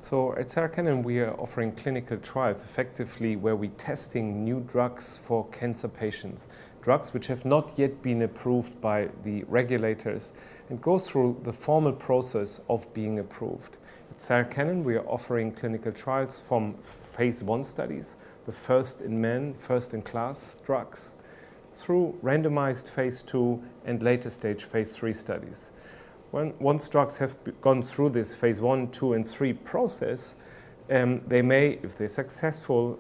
So at Arkenau we are offering clinical trials effectively where we're testing new drugs for cancer patients. Drugs which have not yet been approved by the regulators and go through the formal process of being approved. At Arkenau we are offering clinical trials from phase 1 studies, the first in men, first in class drugs, through randomized phase 2 and later stage phase 3 studies. Once drugs have gone through this phase 1, 2 and 3 process, they may, if they're successful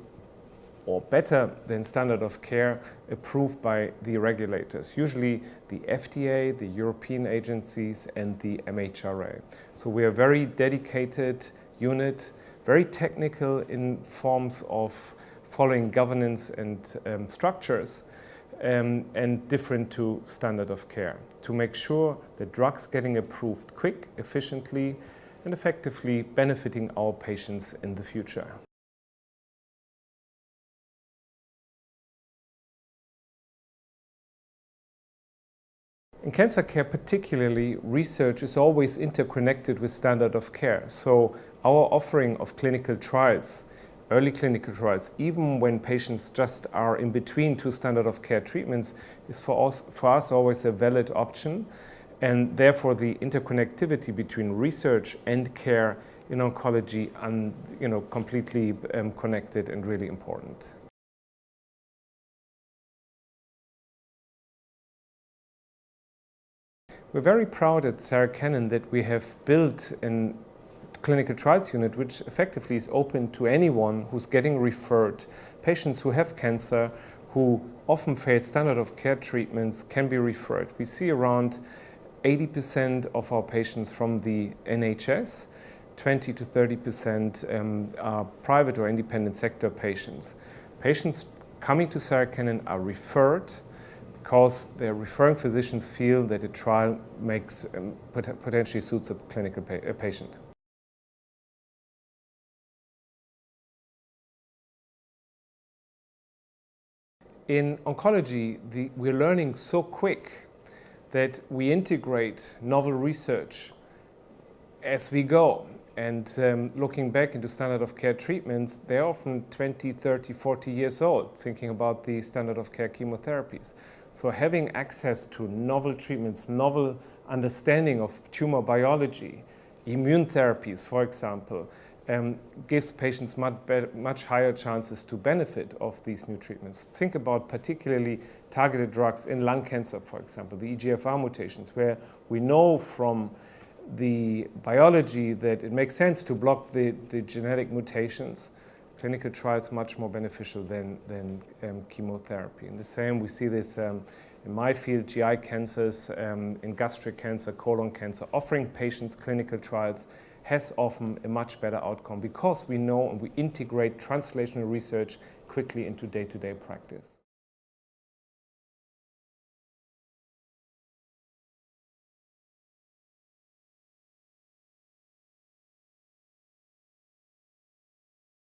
or better than standard of care, approved by the regulators, usually the FDA, the European agencies and the MHRA. So we are a very dedicated unit, very technical in forms of following governance and structures, and different to standard of care, to make sure that drugs getting approved quick, efficiently and effectively benefiting our patients in the future. In cancer care particularly, research is always interconnected with standard of care. So our offering of clinical trials, early clinical trials, even when patients just are in between two standard of care treatments, is for us always a valid option. And therefore the interconnectivity between research and care in oncology are completely connected and really important. We're very proud at Arkenau that we have built a clinical trials unit which effectively is open to anyone who's getting referred. Patients who have cancer, who often fail standard of care treatments, can be referred. We see around 80% of our patients from the NHS, 20 to 30% are private or independent sector patients. Patients coming to Arkenau are referred because their referring physicians feel that a trial potentially suits a clinical patient. In oncology, we're learning so quick that we integrate novel research as we go. And looking back into standard of care treatments, they're often 20, 30, 40 years old, thinking about the standard of care chemotherapies. So having access to novel treatments, novel understanding of tumor biology, immune therapies, for example, gives patients much higher chances to benefit of these new treatments. Think about particularly targeted drugs in lung cancer, for example, the EGFR mutations, where we know from the biology that it makes sense to block the genetic mutations. Clinical trials much more beneficial than chemotherapy. And the same, we see this in my field, GI cancers, in gastric cancer, colon cancer. Offering patients clinical trials has often a much better outcome because we know and we integrate translational research quickly into day-to-day practice.